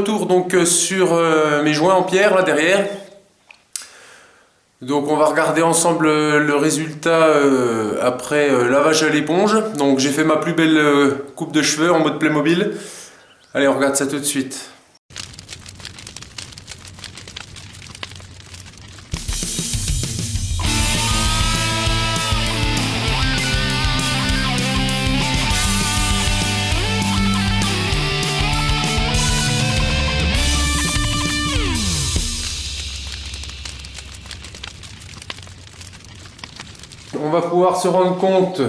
retour donc sur mes joints en pierre là derrière. Donc on va regarder ensemble le résultat après lavage à l'éponge. Donc j'ai fait ma plus belle coupe de cheveux en mode Playmobil. Allez, on regarde ça tout de suite. On va pouvoir se rendre compte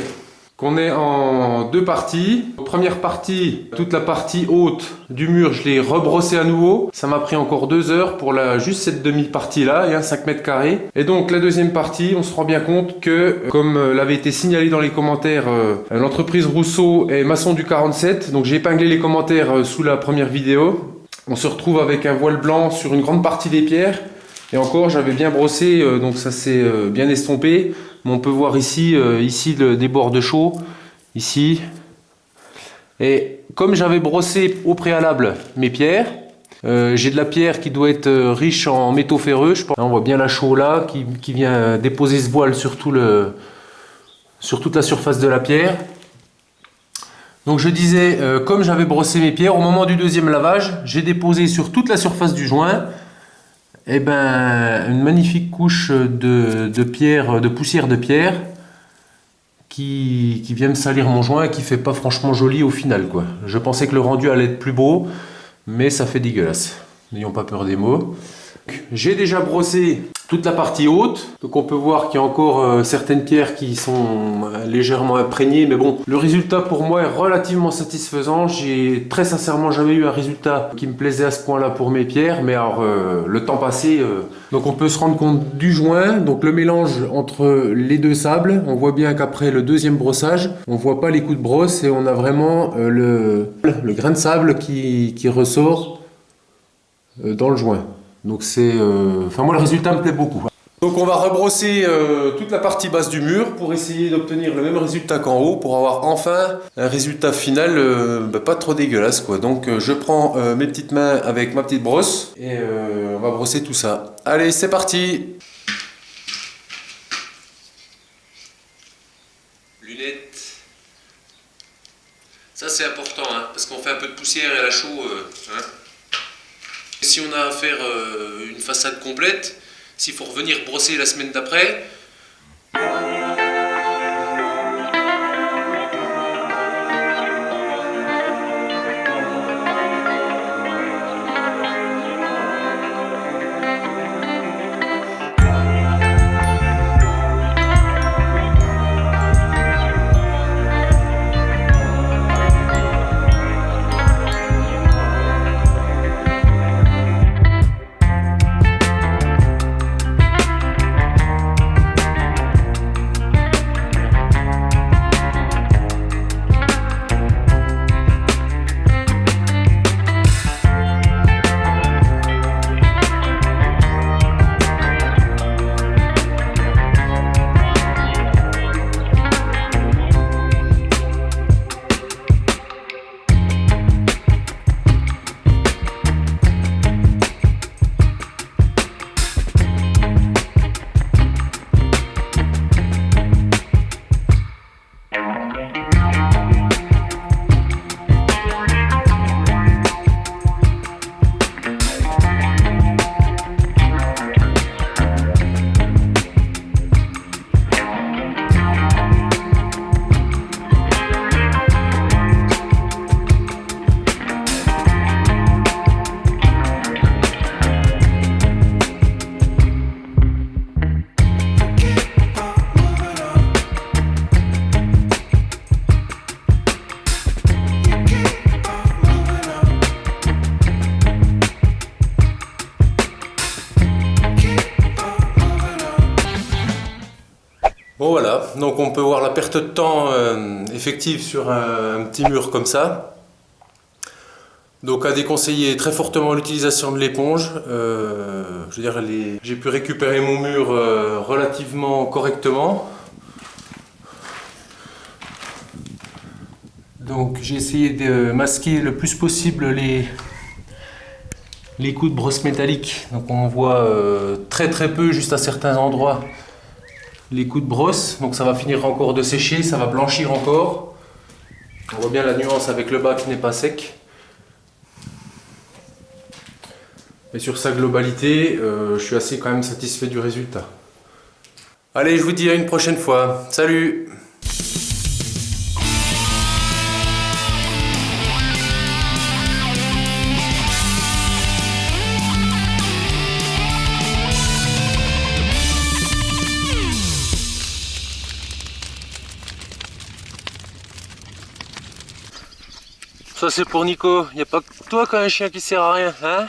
qu'on est en deux parties. Première partie, toute la partie haute du mur, je l'ai rebrossé à nouveau. Ça m'a pris encore 2 heures pour juste cette demi-partie là, et un 5 mètres carrés. Et donc la deuxième partie, on se rend bien compte que, comme l'avait été signalé dans les commentaires, l'entreprise Rousseau est maçon du 47. Donc j'ai épinglé les commentaires sous la première vidéo. On se retrouve avec un voile blanc sur une grande partie des pierres. Et encore, j'avais bien brossé, donc ça s'est bien estompé. Mais on peut voir ici, des bords de chaux, ici. Et comme j'avais brossé au préalable mes pierres, j'ai de la pierre qui doit être riche en métaux ferreux. On voit bien la chaux là, qui vient déposer ce voile sur toute la surface de la pierre. Donc je disais, comme j'avais brossé mes pierres, au moment du deuxième lavage, j'ai déposé sur toute la surface du joint une magnifique couche de pierre, de poussière de pierre qui vient me salir mon joint et qui fait pas franchement joli au final, quoi. Je pensais que le rendu allait être plus beau, mais ça fait dégueulasse. N'ayons pas peur des mots. J'ai déjà brossé toute la partie haute, donc on peut voir qu'il y a encore certaines pierres qui sont légèrement imprégnées, mais bon, le résultat pour moi est relativement satisfaisant. J'ai très sincèrement jamais eu un résultat qui me plaisait à ce point-là pour mes pierres, mais alors le temps passé, donc on peut se rendre compte du joint, donc le mélange entre les deux sables. On voit bien qu'après le deuxième brossage, on voit pas les coups de brosse et on a vraiment le grain de sable qui ressort dans le joint. Donc moi le résultat me plaît beaucoup. Donc on va rebrosser toute la partie basse du mur pour essayer d'obtenir le même résultat qu'en haut, pour avoir enfin un résultat final pas trop dégueulasse, quoi. Donc je prends mes petites mains avec ma petite brosse et on va brosser tout ça. Allez, c'est parti. Lunettes. Ça c'est important, hein, parce qu'on fait un peu de poussière et à la chaux. Si on a à faire une façade complète, s'il faut revenir brosser la semaine d'après, bon voilà, donc on peut voir la perte de temps effective sur un petit mur comme ça. Donc à déconseiller très fortement l'utilisation de l'éponge. Je veux dire, j'ai pu récupérer mon mur relativement correctement. Donc j'ai essayé de masquer le plus possible les coups de brosse métallique. Donc on voit très très peu, juste à certains endroits, les coups de brosse. Donc ça va finir encore de sécher, ça va blanchir encore. On voit bien la nuance avec le bas qui n'est pas sec. Mais sur sa globalité, je suis assez quand même satisfait du résultat. Allez, je vous dis à une prochaine fois. Salut! Ça c'est pour Nico, y a pas que toi qui as un chien qui sert à rien, hein?